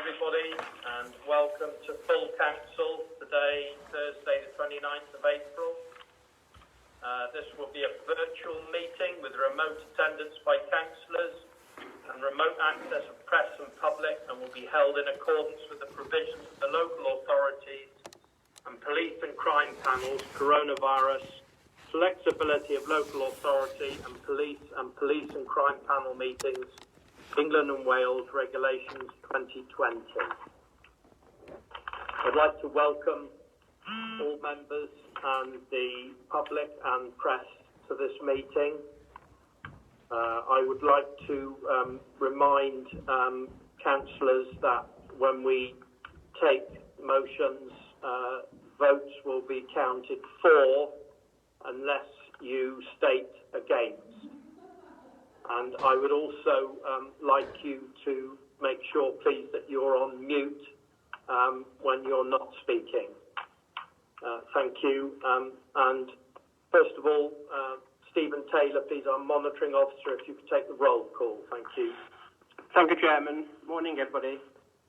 everybody, and welcome to full council today, Thursday the 29th of April. This will be a virtual meeting with remote attendance by councillors and remote access of press and public, and will be held in accordance with the provisions of the local authorities and police and crime panels, coronavirus, flexibility of local authority and police and crime panel meetings, England and Wales Regulations 2020. I'd like to welcome all members and the public and press to this meeting. I would like to remind councillors that when we take motions, votes will be counted for unless you state against. And I would also like you to make sure, please, that you're on mute when you're not speaking. Thank you. And first of all, Stephen Taylor, please, our monitoring officer, if you could take the roll call. Thank you. Thank you, Chairman. Morning, everybody.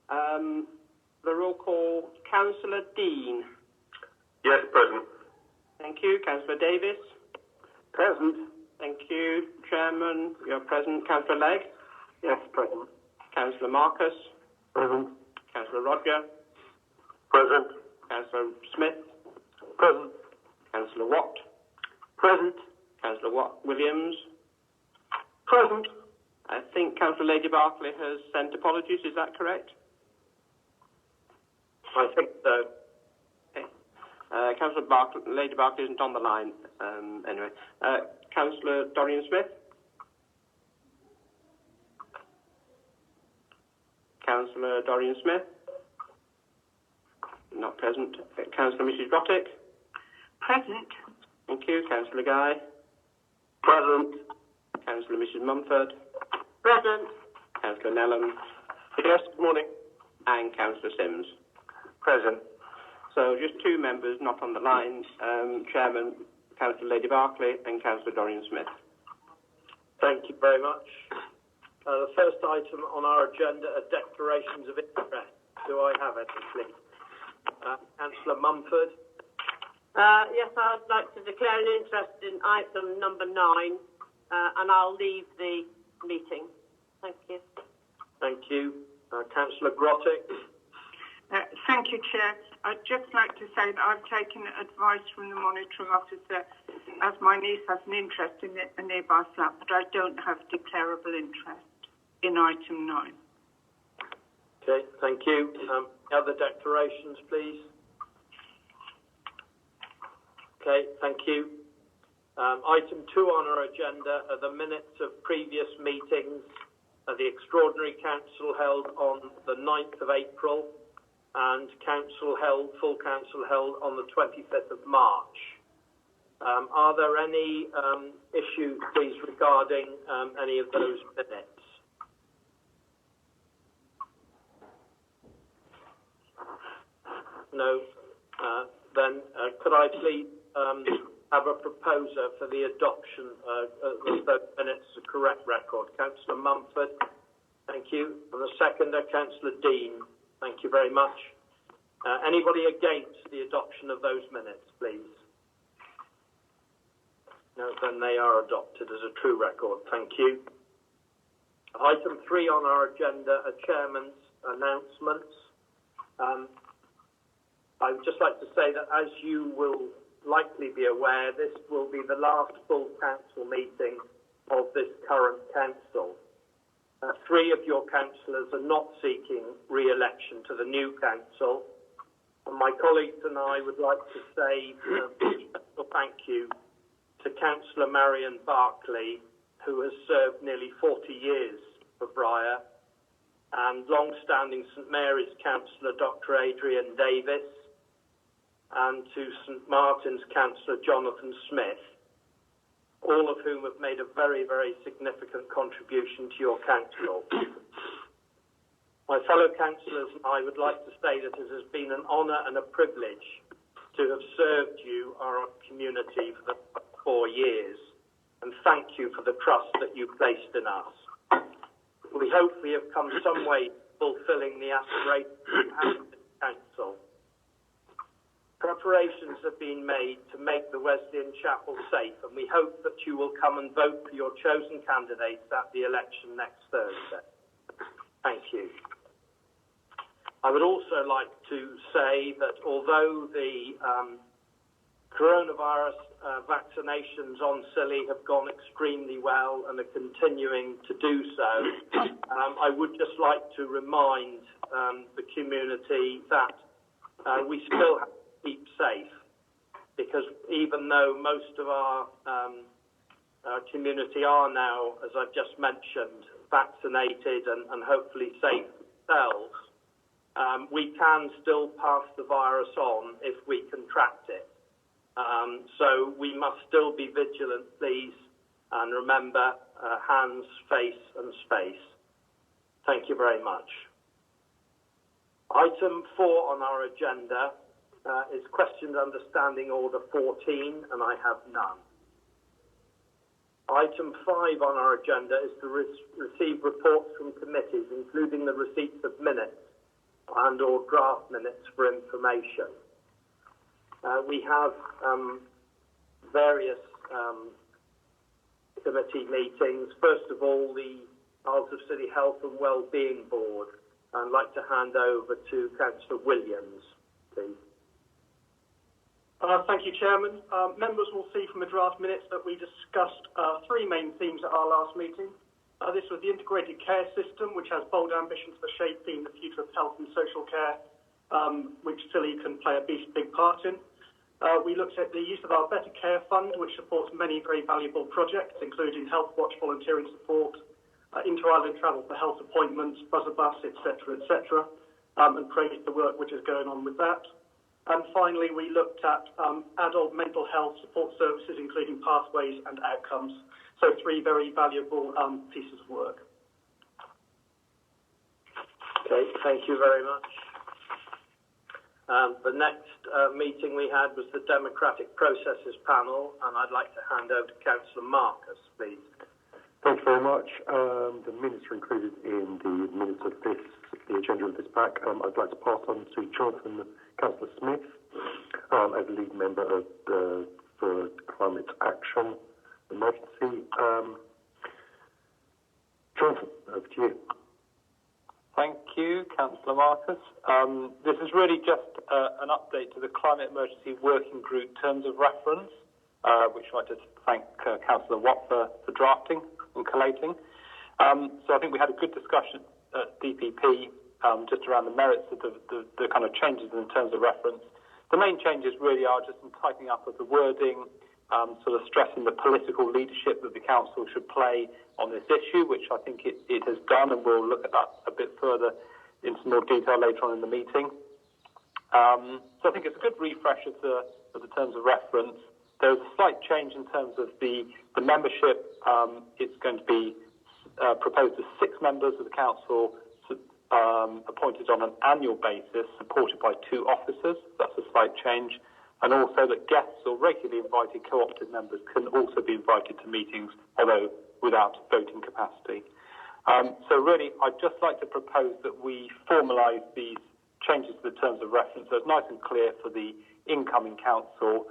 The roll call, Councillor Dean. Yes, present. Thank you. Councillor Davis. Present. Thank you. Chairman, you're present. Councillor Legg. Yes, present. Councillor Marcus. Present. Councillor Roger. Present. Councillor Smith. Present. Councillor Watt. Present. Councillor Williams. Present. I think Councillor Lady Barclay has sent apologies. Is that correct? I think so. Okay. Councillor Lady Barclay isn't on the line. Anyway. Councillor Dorian Smith. Councillor Dorian Smith. Not present. Councillor Mrs. Rottick. Present. Thank you. Councillor Guy. Present. Councillor Mrs. Mumford. Present. Councillor Nellam. Yes, good morning. And Councillor Sims. Present. So just two members not on the line. Chairman, Councillor Lady Barclay and Councillor Dorian Smith. Thank you very much. The first item on our agenda are declarations of interest. Do I have any, please? Councillor Mumford. Yes, I'd like to declare an interest in item number 9, and I'll leave the meeting. Thank you. Thank you. Councillor Grottick. Thank you, Chair. I'd just like to say that I've taken advice from the monitoring officer as my niece has an interest in a nearby flat, but I don't have declarable interest in item 9. Okay, thank you. Other declarations, please. Okay, thank you. Item 2 on our agenda are the minutes of previous meetings of the Extraordinary Council held on the 9th of April and full council held on the 25th of March. Are there any issues, please, regarding any of those minutes? No. Then could I please have a proposer for the adoption of those minutes as a correct record? Councillor Mumford, thank you. And the seconder, Councillor Dean, thank you very much. Anybody against the adoption of those minutes, please? No, then they are adopted as a true record. Thank you. Item 3 on our agenda are Chairman's announcements. I would just like to say that, as you will likely be aware, this will be the last full council meeting of this current council. 3 of your councillors are not seeking re-election to the new council. And my colleagues and I would like to say a thank you to Councillor Marion Barclay, who has served nearly 40 years for Briar, and long-standing St Mary's Councillor Dr Adrian Davis, and to St Martin's Councillor Jonathan Smith, all of whom have made a very, very significant contribution to your council. My fellow councillors and I would like to say that it has been an honour and a privilege to have served you, our community, for the 4 years, and thank you for the trust that you placed in us. We hope we have come some way fulfilling the aspirations we have of this council. Preparations have been made to make the Wesleyan Chapel safe, and we hope that you will come and vote for your chosen candidates at the election next Thursday. Thank you. I would also like to say that although the coronavirus vaccinations on Scilly have gone extremely well and are continuing to do so, I would just like to remind the community that we still have to keep safe, because even though most of our community are now, as I've just mentioned, vaccinated and hopefully safe themselves, we can still pass the virus on if we contract it. So we must still be vigilant, please, and remember hands, face and space. Thank you very much. Item 4 on our agenda is questions understanding order 14, and I have none. Item 5 on our agenda is to receive reports from committees, including the receipts of minutes and or draft minutes for information. We have various committee meetings. First of all, the Isles of Scilly Health and Wellbeing Board. I'd like to hand over to Councillor Williams, please. Thank you, Chairman. Members will see from the draft minutes that we discussed three main themes at our last meeting. This was the integrated care system, which has bold ambitions for shaping the future of health and social care, which Scilly can play a big part in. We looked at the use of our Better Care Fund, which supports many very valuable projects, including Health Watch volunteering support, inter-island travel for health appointments, buzzer bus, etc., and praised the work which is going on with that. And finally, we looked at adult mental health support services, including pathways and outcomes. So three very valuable pieces of work. Okay, thank you very much. The next meeting we had was the Democratic Processes Panel, and I'd like to hand over to Councillor Marcus, please. Thank you very much. The minutes are included in the minutes of the agenda of this pack. I'd like to pass on to Councillor Smith, as lead member of the Climate Action Emergency. Jonathan, over to you. Thank you, Councillor Marcus. This is really just an update to the Climate Emergency Working Group Terms of Reference, which I'd like to thank Councillor Watt for drafting and collating. So I think we had a good discussion at DPP just around the merits of the kind of changes in terms of reference. The main changes really are just in tightening up of the wording, sort of stressing the political leadership that the council should play on this issue, which I think it has done, and we'll look at that a bit further in some more detail later on in the meeting. So I think it's a good refresh of the terms of reference. There's a slight change in terms of the membership. It's going to be proposed as 6 members of the council, appointed on an annual basis, supported by 2 officers. That's a slight change. And also that guests or regularly invited co-opted members can also be invited to meetings, although without voting capacity. So really, I'd just like to propose that we formalise these changes to the terms of reference so it's nice and clear for the incoming council,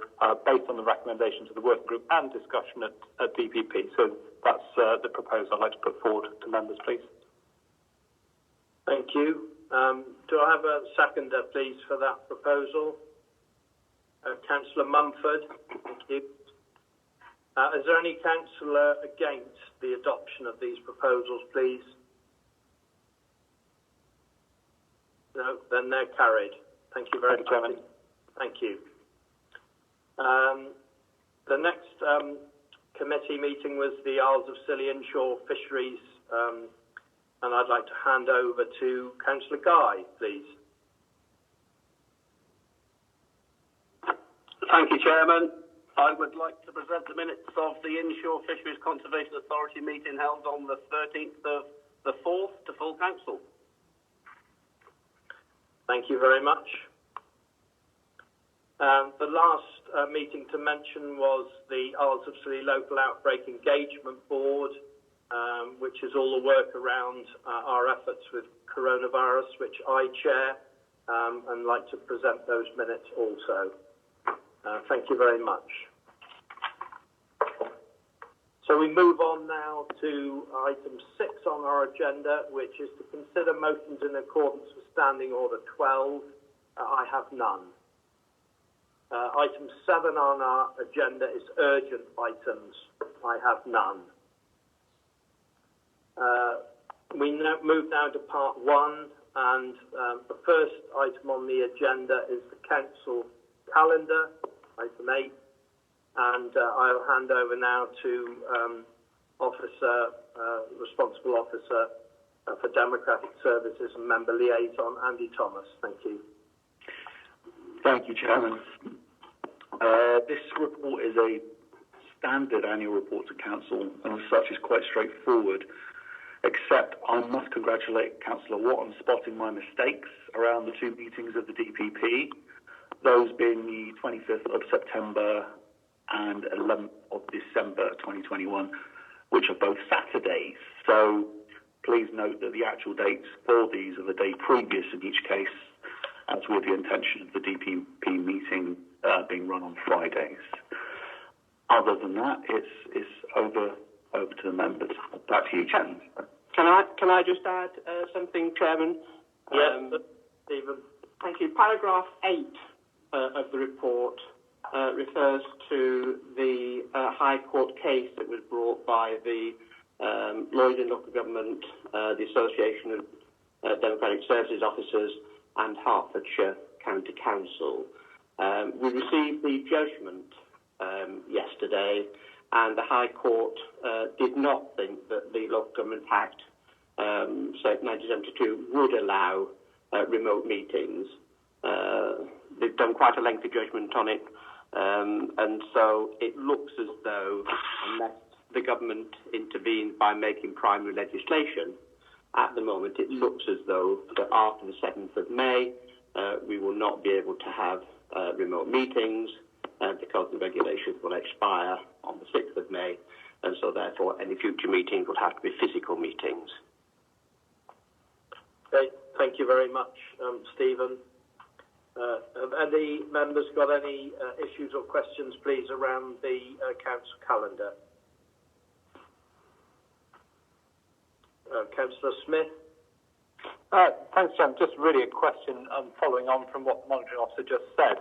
based on the recommendations of the working group and discussion at DPP. So that's the proposal I'd like to put forward to members, please. Thank you. Do I have a seconder, please, for that proposal? Councillor Mumford. Thank you. Is there any councillor against the adoption of these proposals, please? No, then they're carried. Thank you very much. Chairman. Thank you. The next committee meeting was the Isles of Scilly Inshore Fisheries, and I'd like to hand over to Councillor Guy, please. Thank you, Chairman. I would like to present the minutes of the Inshore Fisheries Conservation Authority meeting held on the 13th of the 4th to full council. Thank you very much. The last meeting to mention was the Isles of Scilly Local Outbreak Engagement Board. which is all the work around our efforts with coronavirus, which I chair, and like to present those minutes also. Thank you very much. So we move on now to item 6 on our agenda, which is to consider motions in accordance with Standing Order 12. I have none. Item 7 on our agenda is urgent items. I have none. We move now to part 1, and the first item on the agenda is the council calendar, item 8, and I'll hand over now to responsible officer for Democratic Services and Member Liaison, Andy Thomas. Thank you. Thank you, Chairman. This report is a standard annual report to Council, and as such is quite straightforward, except I must congratulate Councillor Watt on spotting my mistakes around the 2 meetings of the DPP, those being the 25th of September and 11th of December 2021, which are both Saturdays. So please note that the actual dates for these are the day previous in each case, as with the intention of the DPP meeting being run on Fridays. Other than that, it's over to the members. Back to you, Chairman. Can I just add something, Chairman? Yes, Stephen. Thank you. Paragraph 8 of the report refers to the High Court case that was brought by the Lloyd and Local Government, the Association of Democratic Services Officers, and Hertfordshire County Council. We received the judgment yesterday, and the High Court did not think that the Local Government Act, 1972, would allow remote meetings. They've done quite a lengthy judgment on it, and so it looks as though, unless the government intervenes by making primary legislation, at the moment it looks as though that after the 7th of May, we will not be able to have remote meetings because the regulations will expire on the 6th of May, and so therefore any future meetings will have to be physical meetings. Okay, thank you very much, Stephen. Have any members got any issues or questions, please, around the council calendar? Councillor Smith. Thanks, Chairman. Just really a question following on from what the monitoring officer just said.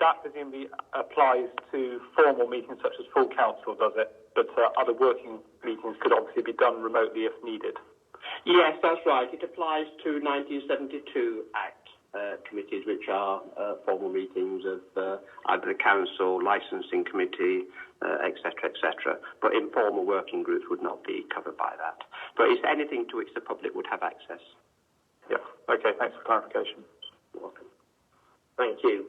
That presumably applies to formal meetings such as full council, does it? But other working meetings could obviously be done remotely if needed. Yes, that's right. It applies to 1972 Act committees, which are formal meetings of either the council, licensing committee, etc., etc. But informal working groups would not be covered by that. But it's anything to which the public would have access. Yeah. Okay. Thanks for clarification. You're welcome. Thank you.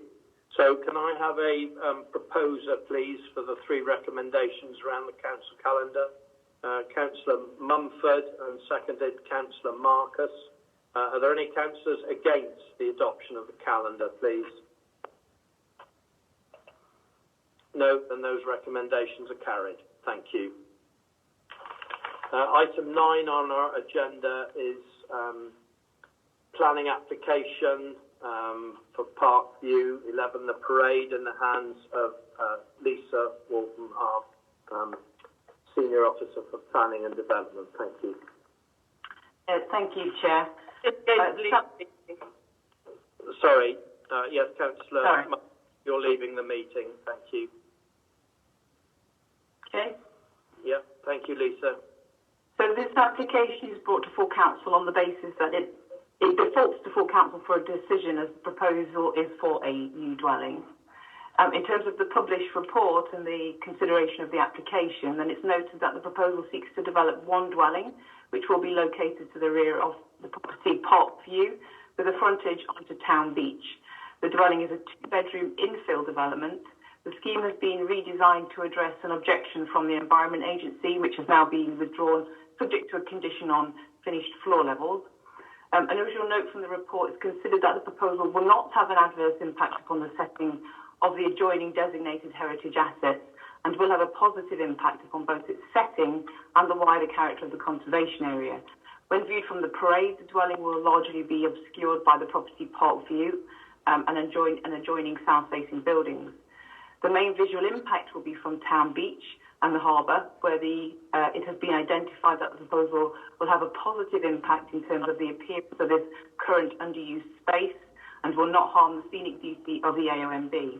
So can I have a proposer, please, for the 3 recommendations around the council calendar? Councillor Mumford and seconded Councillor Marcus. Are there any councillors against the adoption of the calendar, please? No, then those recommendations are carried. Thank you. Item 9 on our agenda is planning application for Parkview 11, the parade, in the hands of Lisa Walton, our Senior Officer for Planning and Development. Thank you. Thank you, Chair. Sorry. Yes, Councillor, Sorry. You're leaving the meeting. Thank you. Okay. Yeah, thank you, Lisa. So this application is brought to full council on the basis that it defaults to full council for a decision as the proposal is for a new dwelling. In terms of the published report and the consideration of the application, then it's noted that the proposal seeks to develop one dwelling, which will be located to the rear of the property Parkview, with a frontage onto Town Beach. The dwelling is a 2-bedroom infill development. The scheme has been redesigned to address an objection from the Environment Agency, which has now been withdrawn, subject to a condition on finished floor levels. An unusual note from the report is considered that the proposal will not have an adverse impact upon the setting of the adjoining designated heritage assets, and will have a positive impact upon both its setting and the wider character of the conservation area. When viewed from the parade, the dwelling will largely be obscured by the property park view and adjoining south-facing buildings. The main visual impact will be from Town Beach and the harbour, where it has been identified that the proposal will have a positive impact in terms of the appearance of this current underused space and will not harm the scenic beauty of the AONB.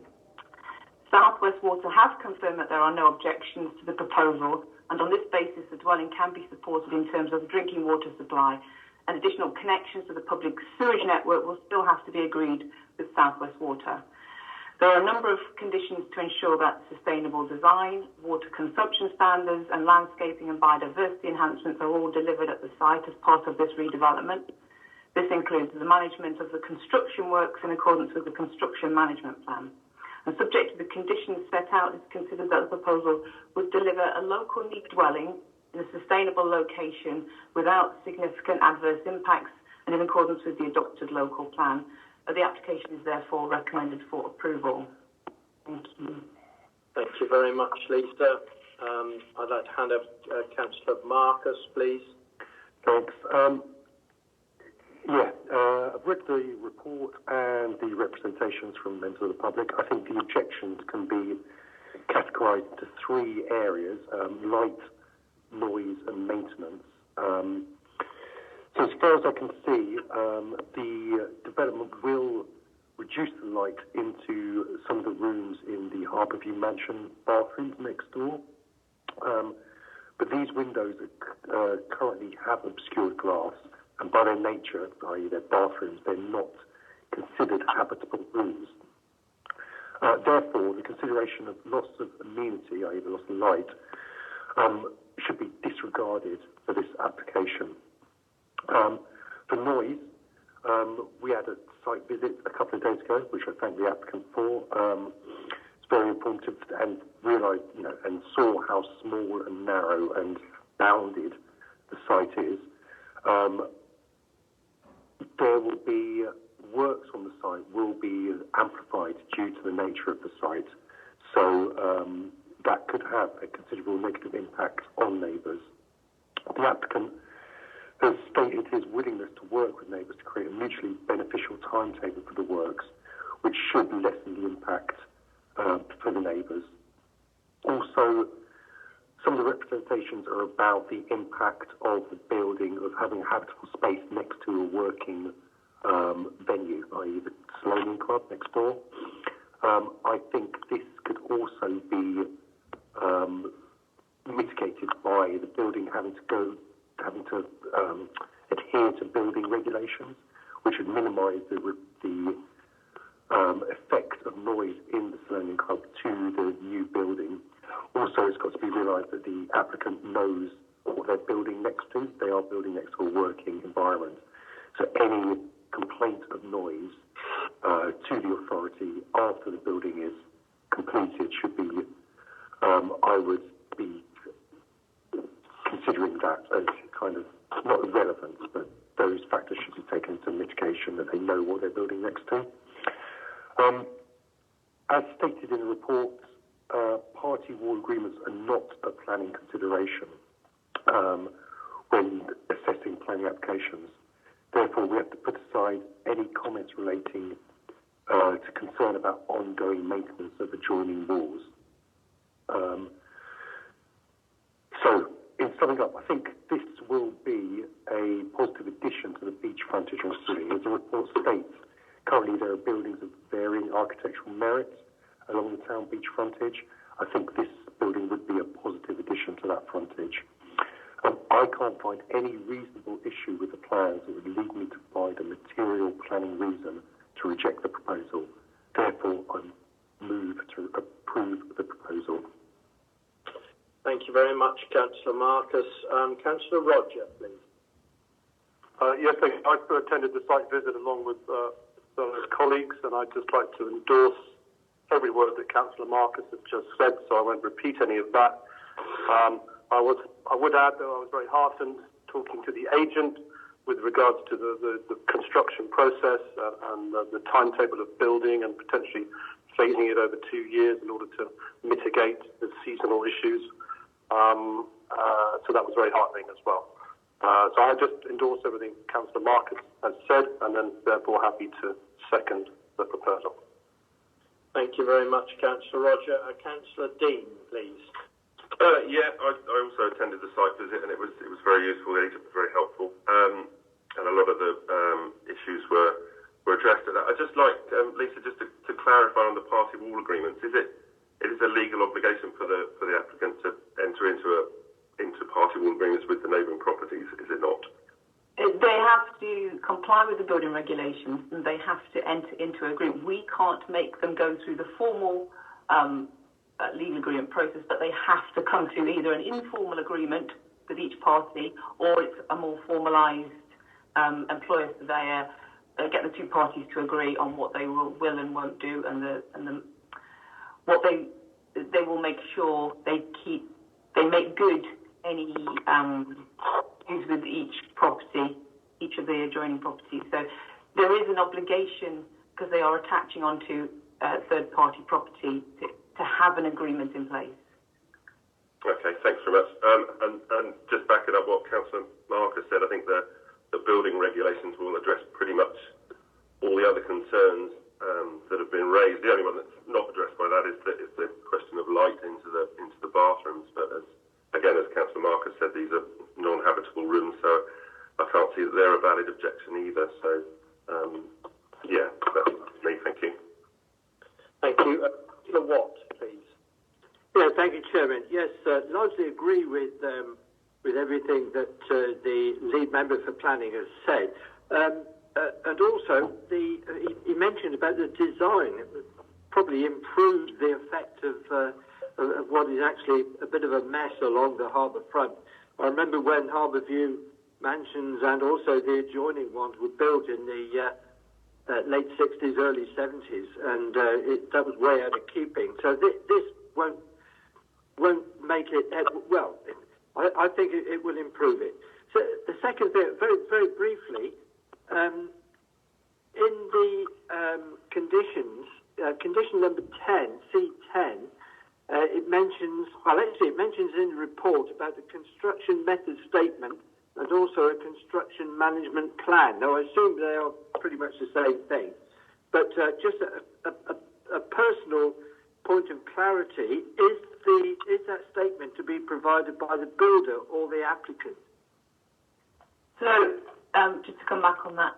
South West Water have confirmed that there are no objections to the proposal, and on this basis the dwelling can be supported in terms of drinking water supply, and additional connections to the public sewage network will still have to be agreed with South West Water. There are a number of conditions to ensure that sustainable design, water consumption standards and landscaping and biodiversity enhancements are all delivered at the site as part of this redevelopment. This includes the management of the construction works in accordance with the construction management plan. And subject to the conditions set out, it's considered that the proposal would deliver a local neat dwelling in a sustainable location without significant adverse impacts and in accordance with the adopted local plan. The application is therefore recommended for approval. Thank you. Thank you very much, Lisa. I'd like to hand over to Councillor Marcus, please. Thanks. I've read the report and the representations from members of the public. I think the objections can be categorised into three areas: light, noise and maintenance. So as far as I can see, the development will reduce the light into some of the rooms in the Harbourview Mansion bathrooms next door. But these windows currently have obscured glass, and by their nature, i.e. their bathrooms, they're not considered habitable rooms. Therefore, the consideration of loss of amenity, i.e. the loss of light, should be disregarded for this application. For noise, we had a site visit a couple of days ago, which I thank the applicant for. It's very informative, and realised, and saw how small and narrow and bounded the site is. There will be works on the site will be amplified due to the nature of the site, so that could have a considerable negative impact on neighbours. The applicant has stated his willingness to work with neighbours to create a mutually beneficial timetable for the works, which should lessen the impact for the neighbours. Also, some of the representations are about the impact of the building, of having a habitable space next to a working venue, i.e. the Sloane Club next door. I think this could also be mitigated by the building having to adhere to building regulations, which would minimise the effect of noise in the Sloane Club to the new building. Also, it's got to be realised that the applicant knows what they're building next to. They are building next to a working environment. So any complaint of noise to the authority after the building is completed should be, I would be considering that as kind of not irrelevant, but those factors should be taken into mitigation, that they know what they're building next to. As stated in the report, party wall agreements are not a planning consideration when assessing planning applications. Therefore, we have to put aside any comments relating to concern about ongoing maintenance of adjoining walls. So, in summing up, I think this will be a positive addition to the beach frontage on Silling. As the report states, currently there are buildings of varying architectural merits along the town beach frontage. I think this building would be a positive addition to that frontage. I can't find any reasonable issue with the plans that would lead me to find a material planning reason to reject the proposal. Therefore, I move to approve the proposal. Thank you very much, Councillor Marcus. Councillor Roger, please. Yes, I've attended the site visit along with some colleagues, and I'd just like to endorse every word that Councillor Marcus has just said, so I won't repeat any of that. I would add that I was very heartened talking to the agent with regards to the construction process and the timetable of building and potentially phasing it over 2 years in order to mitigate the seasonal issues. So that was very heartening as well. So I just endorse everything Councillor Marcus has said, and then therefore happy to second the proposal. Thank you very much, Councillor Roger. Councillor Dean, please. I also attended the site visit, and it was very useful. It was very helpful, and a lot of the issues were addressed at that. I'd just like Lisa just to clarify on the party wall agreements. It is a legal obligation for the applicant to enter into party wall agreements with the neighbouring properties, is it not? They have to comply with the building regulations, and they have to enter into an agreement. We can't make them go through the formal legal agreement process, but they have to come to either an informal agreement with each party, or it's a more formalised employer surveyor, get the two parties to agree on what they will and won't do, and what they will make sure they make good any issues with each property, each of the adjoining properties. So there is an obligation, because they are attaching onto third-party property, to have an agreement in place. Okay, thanks very much. And just backing up what Councillor Marcus said, I think the building regulations will address pretty much all the other concerns that have been raised. The only one that's not addressed by that is the question of light into the bathrooms. But as Councillor Marcus said, these are non-habitable rooms, so I can't see that they're a valid objection either. So, that's me. Thank you. Thank you. Councillor Watt, please. Yeah, thank you, Chairman. Yes, largely agree with everything that the lead member for planning has said. And also, he mentioned about the design. It would probably improve the effect of what is actually a bit of a mess along the harbour front. I remember when Harbourview Mansions and also the adjoining ones were built in the late 60s, early 70s, and that was way out of keeping. So this won't make it, well, I think it will improve it. So the second thing, very, very briefly, in the conditions, condition number 10, C10, it mentions in the report about the construction method statement and also a construction management plan. Now, I assume they are pretty much the same thing, but just a personal point of clarity, is that statement to be provided by the builder or the applicant? So, just to come back on that,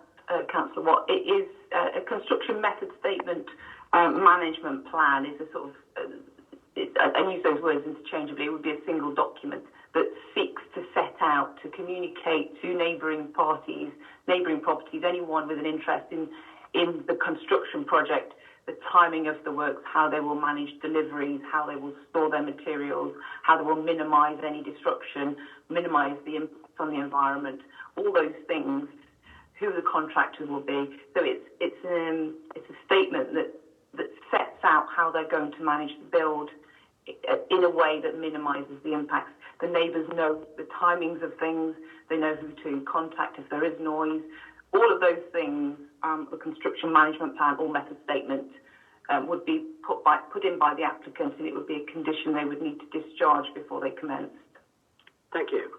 Councillor Watt, it is a construction method statement management plan is a sort of, I use those words interchangeably, it would be a single document that seeks to set out to communicate to neighbouring properties, anyone with an interest in the construction project, the timing of the works, how they will manage deliveries, how they will store their materials, how they will minimise any disruption, minimise the impact on the environment, all those things, who the contractors will be. So it's a statement that sets out how they're going to manage the build in a way that minimises the impacts. The neighbours know the timings of things, they know who to contact if there is noise. All of those things, the construction management plan or method statement would be put in by the applicant, and it would be a condition they would need to discharge before they commenced. Thank you.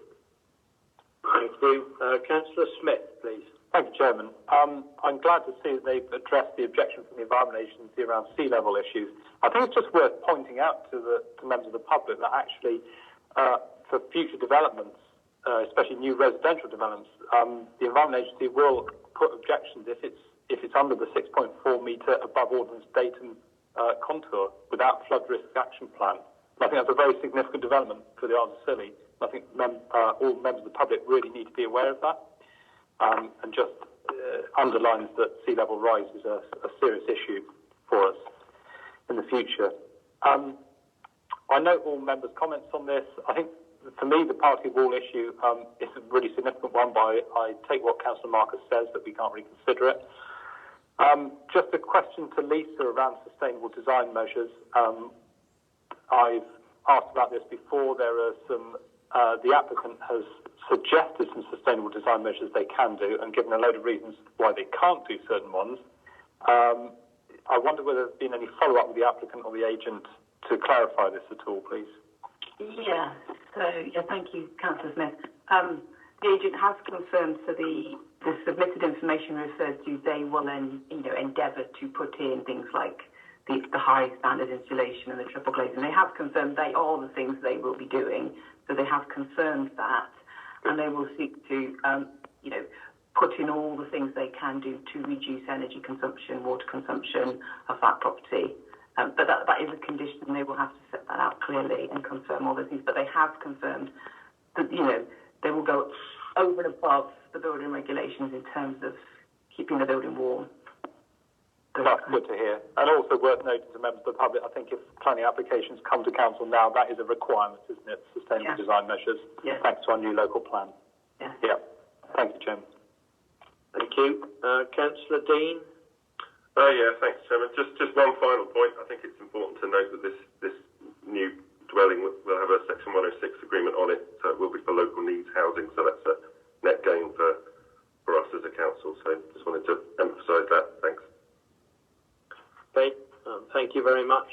Thank you. Councillor Smith, please. Thank you, Chairman. I'm glad to see that they've addressed the objection from the Environment Agency around sea level issues. I think it's just worth pointing out to members of the public that actually for future developments, especially new residential developments, the Environment Agency will put objections if it's under the 6.4 metre above ordnance datum contour without flood risk action plan. And I think that's a very significant development for the Isles of Scilly. I think all members of the public really need to be aware of that. And just underlines that sea level rise is a serious issue for us in the future. I note all members' comments on this. I think, for me, the party wall issue is a really significant one, but I take what Councillor Marcus says, that we can't reconsider it. Just a question to Lisa around sustainable design measures. I've asked about this before. There are some, the applicant has suggested some sustainable design measures they can do and given a load of reasons why they can't do certain ones. I wonder whether there's been any follow-up with the applicant or the agent to clarify this at all, please. Yeah. So, thank you, Councillor Smith. The agent has confirmed, so the submitted information refers to they will then, endeavour to put in things like the high standard insulation and the triple glazing. They have confirmed they are the things they will be doing, so they have confirmed that, and they will seek to, put in all the things they can do to reduce energy consumption, water consumption of that property. But that is a condition, and they will have to set that out clearly and confirm all those things. But they have confirmed that, they will go over and above the building regulations in terms of keeping the building warm. That's good to hear. And also worth noting to members of the public, I think if planning applications come to council now, that is a requirement, isn't it? Sustainable design measures. Yes. Thanks to our new local plan. Yeah. Yeah. Thank you, Chairman. Thank you. Councillor Dean? Thanks, Chairman. Just one final point. I think it's important to note that this new dwelling will have a Section 106 agreement on it, so it will be for local needs housing, so that's a net gain for us as a council. So just wanted to emphasise that. Thanks. Okay, thank you very much.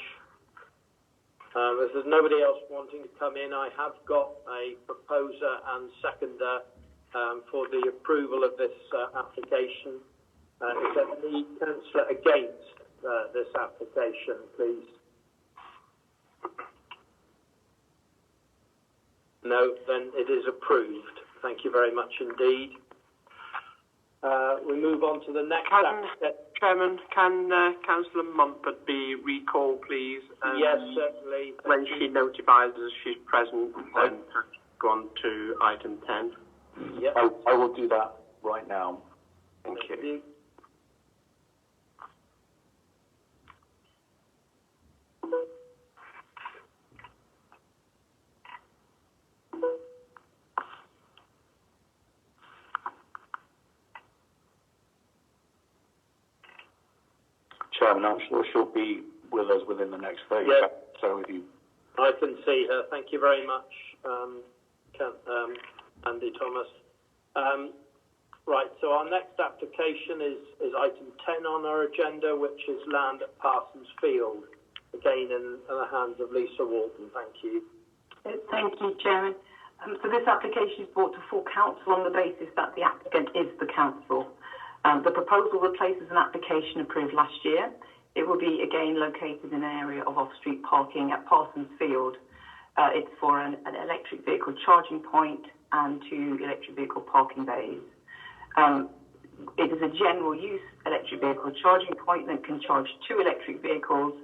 If there's nobody else wanting to come in, I have got a proposer and seconder for the approval of this application. Is there any councillor against this application, please? No, then it is approved. Thank you very much indeed. We move on to the next application. Chairman, can Councillor Mumford be recalled, please? Yes, certainly. When she notifies us she's present, then go on to item 10. Yep. I will do that right now. Thank you. Chairman, I'm sure she'll be with us within the next 30 seconds. So if you... I can see her. Thank you very much, Andy Thomas. Right, so our next application is item 10 on our agenda, which is land at Parsons Field, again in the hands of Lisa Walton. Thank you. Thank you, Chairman. So this application is brought to full council on the basis that the applicant is the council. The proposal replaces an application approved last year. It will be again located in an area of off-street parking at Parsons Field. It's for an electric vehicle charging point and 2 electric vehicle parking bays. It is a general use electric vehicle charging point that can charge 2 electric vehicles,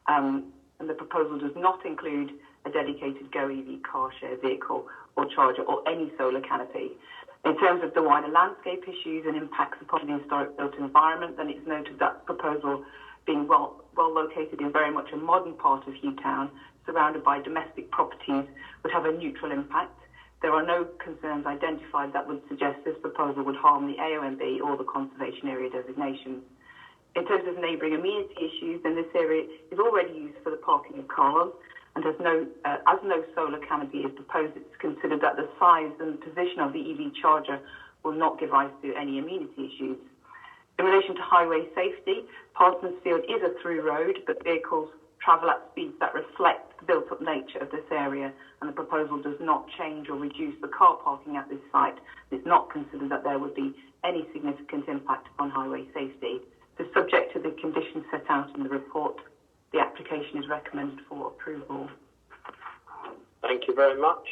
and the proposal does not include a dedicated GoEV car share vehicle or charger or any solar canopy. In terms of the wider landscape issues and impacts upon the historic built environment, then it's noted that proposal being well located in very much a modern part of Hugh surrounded by domestic properties, would have a neutral impact. There are no concerns identified that would suggest this proposal would harm the AONB or the conservation area designations. In terms of neighbouring amenity issues, then this area is already used for the parking of cars, and as no solar canopy is proposed, it's considered that the size and position of the EV charger will not give rise to any amenity issues. In relation to highway safety, Parsons Field is a through road, but vehicles travel at speeds that reflect the built-up nature of this area, and the proposal does not change or reduce the car parking at this site. It's not considered that there would be any significant impact on highway safety. So subject to the conditions set out in the report, the application is recommended for approval. Thank you very much.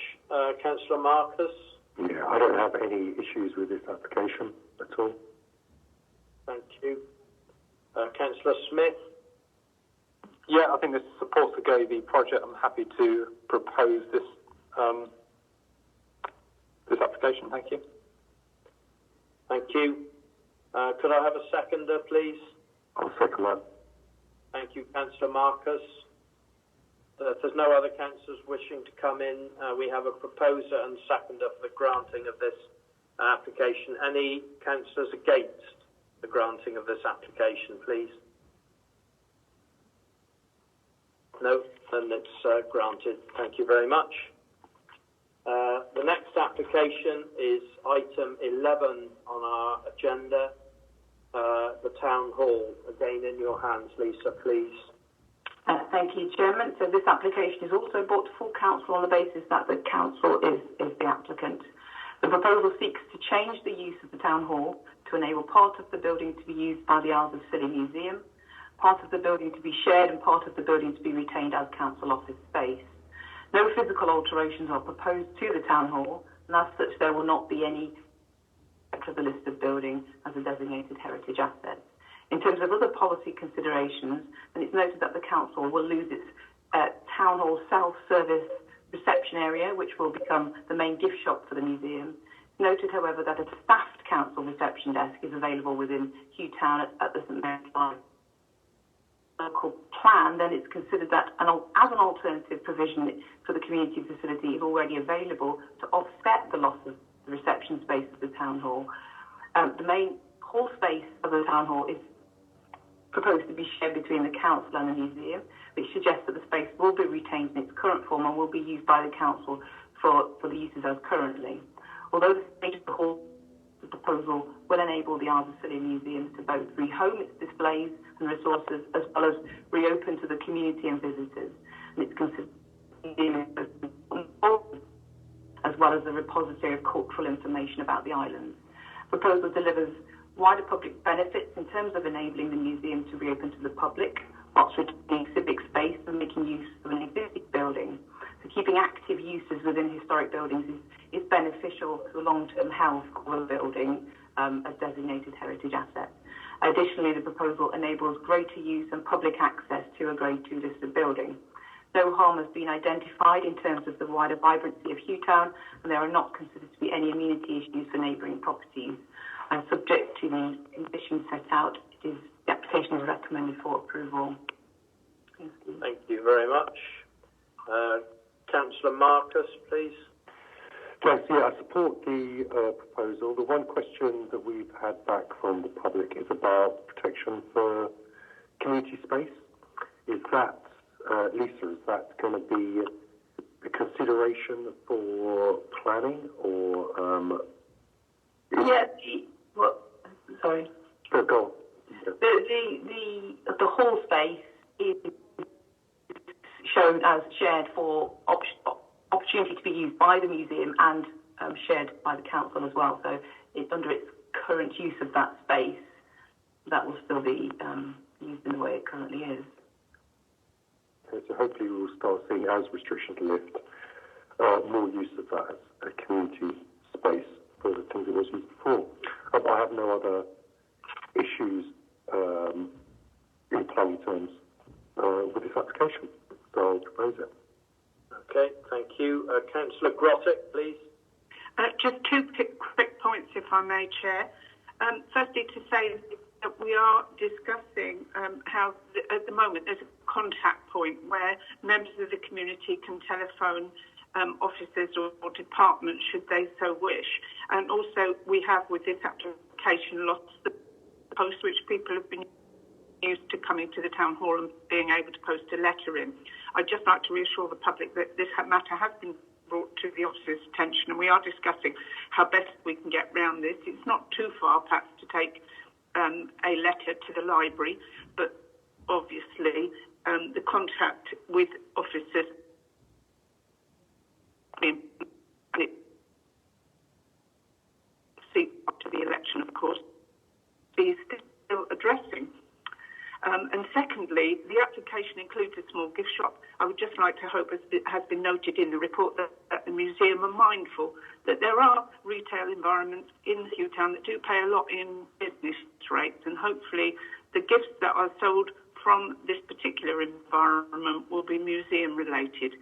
Councillor Marcus? Yeah, I don't have any issues with this application at all. Thank you. Councillor Smith? Yeah, I think this supports the GoEV project. I'm happy to propose this this application. Thank you. Thank you. Could I have a seconder, please? I'll second that. Thank you, Councillor Marcus. If there's no other councillors wishing to come in, we have a proposer and seconder for the granting of this application. Any councillors against the granting of this application, please? No, then it's granted. Thank you very much. The next application is item 11 on our agenda, the Town Hall. Again, in your hands, Lisa, please. Thank you, Chairman. So this application is also brought to full council on the basis that the council is the applicant. The proposal seeks to change the use of the Town Hall to enable part of the building to be used by the Isles of Scilly Museum, part of the building to be shared and part of the building to be retained as council office space. No physical alterations are proposed to the Town Hall, and as such there will not be any to the list of building as a designated heritage asset. In terms of other policy considerations, then it's noted that the council will lose its Town Hall self-service reception area, which will become the main gift shop for the museum. Noted, however, that a staffed council reception desk is available within Hugh Town at the St Mary's local plan. Then it's considered that as an alternative provision for the community facility is already available to offset the loss of the reception space of the Town Hall. The main hall space of the Town Hall is proposed to be shared between the council and the museum, which suggests that the space will be retained in its current form and will be used by the council for the uses as currently. Although the stage of the hall proposal will enable the Isles of Scilly Museum to both rehome its displays and resources as well as reopen to the community and visitors, and it's considered as well as a repository of cultural information about the islands. The proposal delivers wider public benefits in terms of enabling the museum to reopen to the public, whilst retaining civic space and making use of an existing building. So keeping active uses within historic buildings is beneficial to the long-term health of a building as designated heritage asset. Additionally, the proposal enables greater use and public access to a Grade 2 listed building. No harm has been identified in terms of the wider vibrancy of Hugh Town, and there are not considered to be any amenity issues for neighbouring properties. And subject to the conditions set out, the application is recommended for approval. Thank you very much. Councillor Marcus, please. Yes, yeah, I support the proposal. The one question that we've had back from the public is about protection for community space. Is that, Lisa, is that going to be a consideration for planning or... Sorry. Go on. The hall space is shown as shared for opportunity to be used by the museum and shared by the council as well. So it's under its current use of that space, that will still be used in the way it currently is. Okay, so hopefully we will start seeing, as restrictions lift, more use of that as a community space for the things it was used before. I have no other issues in planning terms with this application, so I'll propose it. Okay, thank you. Councillor Grottick, please. Just two quick points, if I may, Chair. Firstly, to say that we are discussing how, at the moment, there's a contact point where members of the community can telephone officers or departments should they so wish. And also we have with this application lots of posts which people have been used to coming to the Town Hall and being able to post a letter in. I'd just like to reassure the public that this matter has been brought to the officer's attention and we are discussing how best we can get round this. It's not too far perhaps to take a letter to the library, but obviously the contact with officers after the election, of course, is still addressing. And secondly, the application includes a small gift shop. I would just like to hope, as it has been noted in the report, that the museum are mindful that there are retail environments in Hugh Town that do pay a lot in business rates, and hopefully the gifts that are sold from this particular environment will be museum related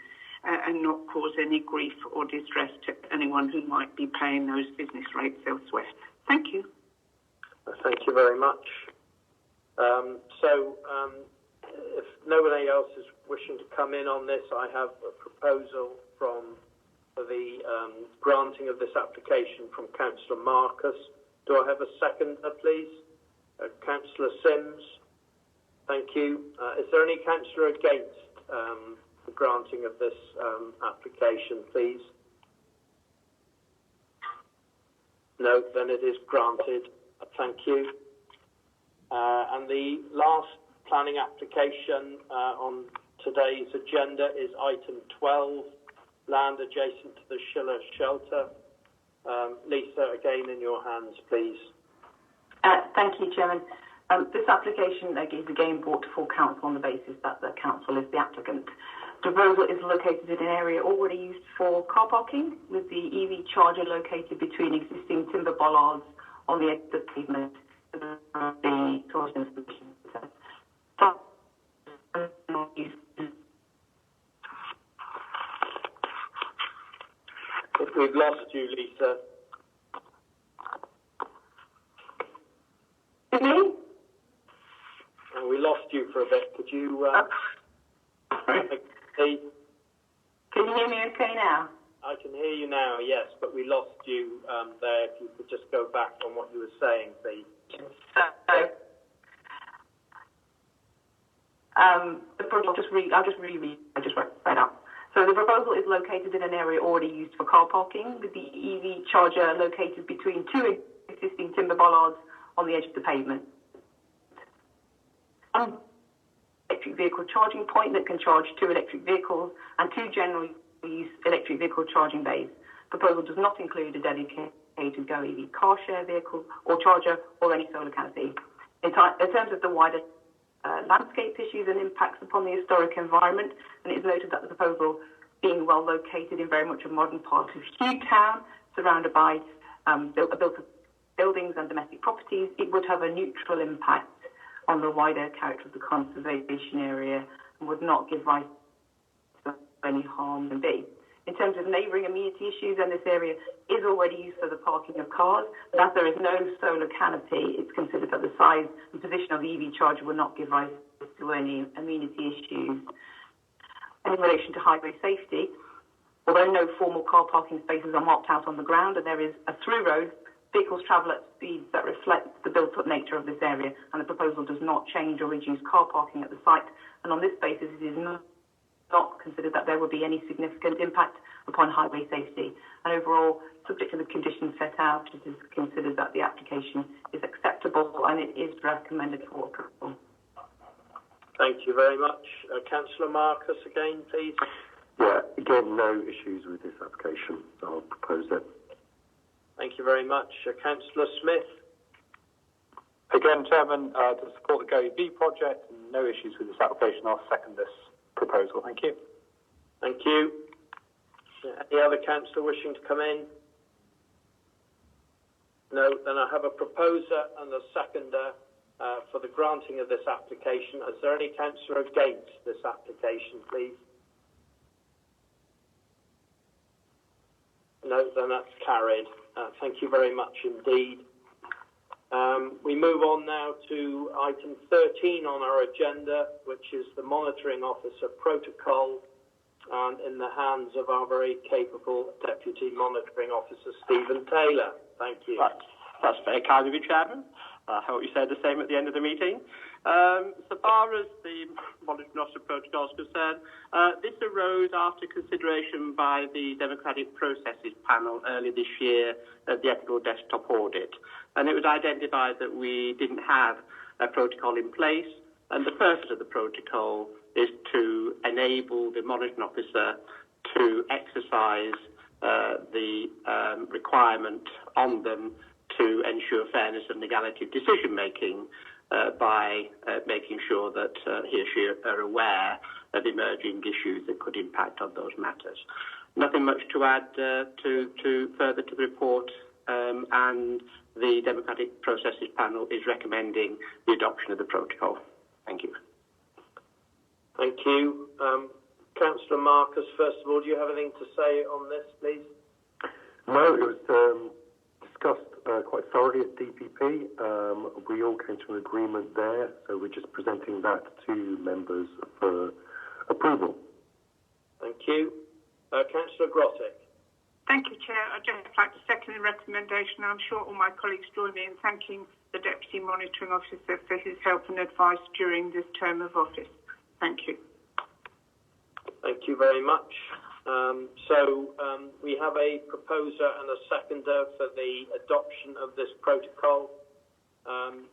and not cause any grief or distress to anyone who might be paying those business rates elsewhere. Thank you. Thank you very much. If nobody else is wishing to come in on this, I have a proposal for the granting of this application from Councillor Marcus. Do I have a seconder, please? Councillor Sims. Thank you. Is there any councillor against the granting of this application, please? No, then it is granted. Thank you. And the last planning application on today's agenda is item 12, land adjacent to the Schiller Shelter. Lisa, again in your hands, please. Thank you, Chairman. This application is again brought to full council on the basis that the council is the applicant. The proposal is located in an area already used for car parking, with the EV charger located between existing timber bollards on the edge of the pavement. The storage installation. We've lost you, Lisa. Me? We lost you for a bit. Could you? Can you hear me okay now? I can hear you now, yes, but we lost you there. If you could just go back on what you were saying, please. I'll just write that up. So the proposal is located in an area already used for car parking, with the EV charger located between two existing timber bollards on the edge of the pavement. Electric vehicle charging point that can charge 2 electric vehicles and 2 general use electric vehicle charging bays. Proposal does not include a dedicated Go EV car share vehicle or charger or any solar canopy. In terms of the wider landscape issues and impacts upon the historic environment, and it is noted that the proposal, being well located in very much a modern part of Hugh Town, surrounded by built buildings and domestic properties, it would have a neutral impact on the wider character of the conservation area and would not give rise to any harm and be. In terms of neighbouring amenity issues, then this area is already used for the parking of cars, but as there is no solar canopy, it's considered that the size and position of the EV charger will not give rise to any amenity issues. And in relation to highway safety, although no formal car parking spaces are marked out on the ground and there is a through road, vehicles travel at speeds that reflect the built-up nature of this area, and the proposal does not change or reduce car parking at the site. And on this basis, it is not considered that there will be any significant impact upon highway safety. And overall, subject to the conditions set out, it is considered that the application is acceptable and it is recommended for approval. Thank you very much. Councillor Marcus, again, please. Yeah, again, no issues with this application, so I'll propose it. Thank you very much. Councillor Smith. Again, Chairman, to support the Go EV project, no issues with this application. I'll second this proposal. Thank you. Thank you. Any other councillor wishing to come in? No, then I have a proposer and a seconder for the granting of this application. Is there any councillor against this application, please? No, then that's carried. Thank you very much indeed. We move on now to item 13 on our agenda, which is the Monitoring Officer Protocol, and in the hands of our very capable Deputy Monitoring Officer, Stephen Taylor. Thank you. That's very kind of you, Chairman. I hope you say the same at the end of the meeting. So far as the Monitoring Officer Protocol is concerned, this arose after consideration by the Democratic Processes Panel earlier this year at the Ethical Desktop Audit. And it was identified that we didn't have a protocol in place, and the purpose of the protocol is to enable the monitoring officer to exercise the requirement on them to ensure fairness and legality of decision-making by making sure that he or she are aware of emerging issues that could impact on those matters. Nothing much to add further to the report, and the Democratic Processes Panel is recommending the adoption of the protocol. Thank you. Thank you. Councillor Marcus, first of all, do you have anything to say on this, please? No, it was discussed quite thoroughly at DPP. We all came to an agreement there, so we're just presenting that to members for approval. Thank you. Councillor Grottick. Thank you, Chair. I'd just like to second the recommendation. I'm sure all my colleagues join me in thanking the Deputy Monitoring Officer for his help and advice during this term of office. Thank you. Thank you very much. We have a proposer and a seconder for the adoption of this protocol.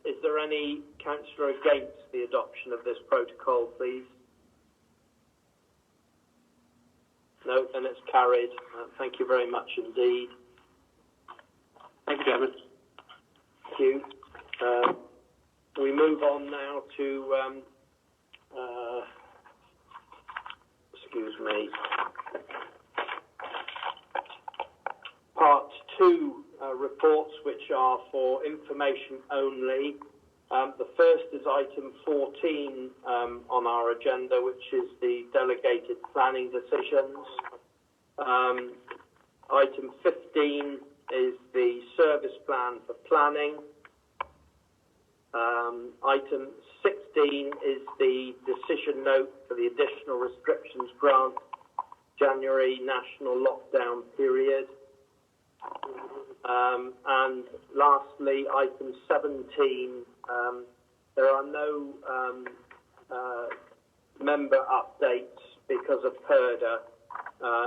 Is there any councillor against the adoption of this protocol, please? No, then it's carried. Thank you very much indeed. Thank you, Chairman. Thank you. We move on now to, excuse me, Part 2 reports, which are for information only. The first is item 14 on our agenda, which is the delegated planning decisions. Item 15 is the service plan for planning. Item 16 is the decision note for the additional restrictions grant, January national lockdown period. And lastly, item 17, there are no member updates because of PERDA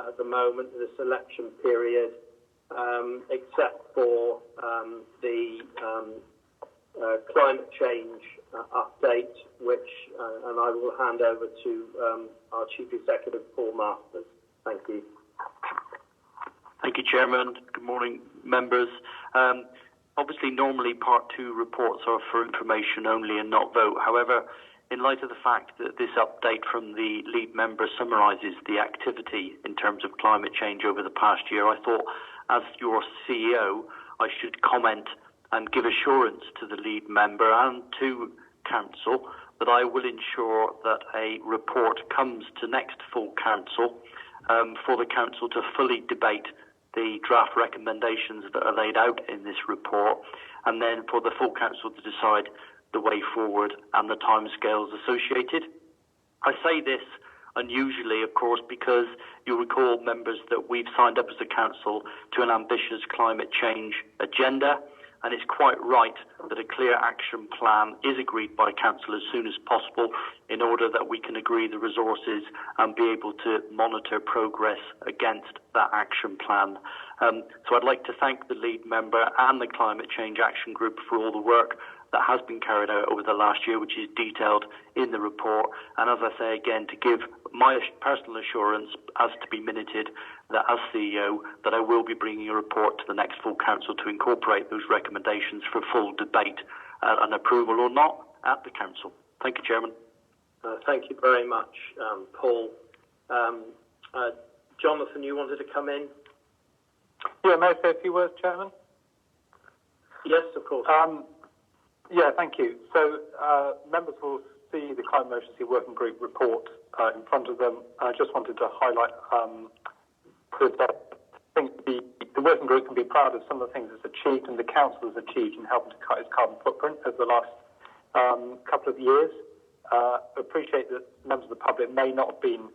at the moment in this election period, except for the climate change update, which, and I will hand over to our Chief Executive, Paul Masters. Thank you. Thank you, Chairman. Good morning, members. Obviously, normally Part 2 reports are for information only and not vote. However, in light of the fact that this update from the lead member summarises the activity in terms of climate change over the past year, I thought, as your CEO, I should comment and give assurance to the lead member and to Council that I will ensure that a report comes to next full Council for the Council to fully debate the draft recommendations that are laid out in this report, and then for the full Council to decide the way forward and the timescales associated. I say this unusually, of course, because you'll recall, members, that we've signed up as a Council to an ambitious climate change agenda, and it's quite right that a clear action plan is agreed by Council as soon as possible in order that we can agree the resources and be able to monitor progress against that action plan. So I'd like to thank the lead member and the Climate Change Action Group for all the work that has been carried out over the last year, which is detailed in the report. And as I say again, to give my personal assurance, as to be minuted, that as CEO, that I will be bringing a report to the next full Council to incorporate those recommendations for full debate and approval or not at the Council. Thank you, Chairman. Thank you very much, Paul. Jonathan, you wanted to come in? Yeah, may I say a few words, Chairman? Yes, of course. Yeah, thank you. So members will see the Climate Emergency Working Group report in front of them. I just wanted to highlight that I think the working group can be proud of some of the things it's achieved and the Council has achieved in helping to cut its carbon footprint over the last couple of years. Appreciate that members of the public may not have been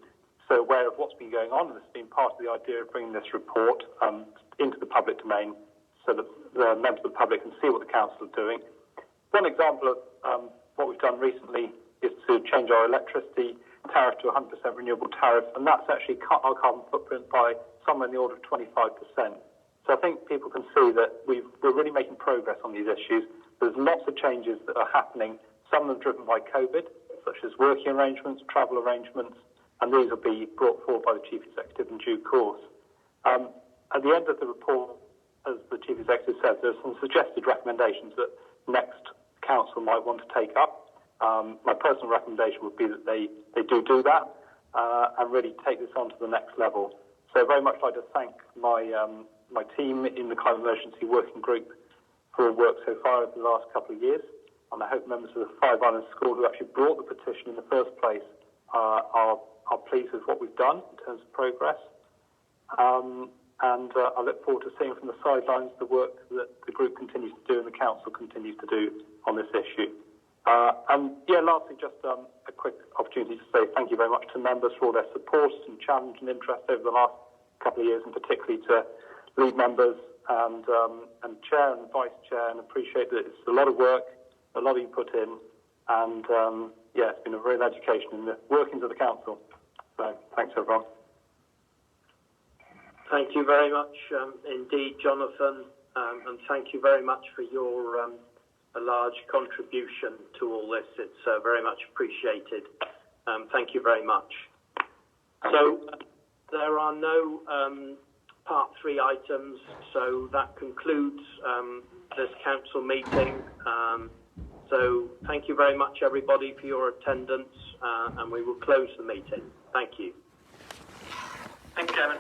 so aware of what's been going on, and this has been part of the idea of bringing this report into the public domain so that the members of the public can see what the Council are doing. One example of what we've done recently is to change our electricity tariff to 100% renewable tariff, and that's actually cut our carbon footprint by somewhere in the order of 25%. So I think people can see that we're really making progress on these issues. There's lots of changes that are happening, some of them driven by COVID, such as working arrangements, travel arrangements, and these will be brought forward by the Chief Executive in due course. At the end of the report, as the Chief Executive said, there's some suggested recommendations that next Council might want to take up. My personal recommendation would be that they do that and really take this on to the next level. So very much like to thank my team in the Climate Emergency Working Group for their work so far over the last couple of years, and I hope members of the Five Islands School who actually brought the petition in the first place are pleased with what we've done in terms of progress. And I look forward to seeing from the sidelines the work that the group continues to do and the Council continues to do on this issue. And lastly, just a quick opportunity to say thank you very much to members for all their support and challenge and interest over the last couple of years, and particularly to lead members and chair and vice chair, and appreciate that it's a lot of work, a lot you put in, and it's been a real education in the workings of the Council. So thanks, everyone. Thank you very much indeed, Jonathan, and thank you very much for your a large contribution to all this. It's very much appreciated. Thank you very much. So there are no Part 3 items, so that concludes this council meeting. So thank you very much, everybody, for your attendance, and we will close the meeting. Thank you. Thank you, Chairman.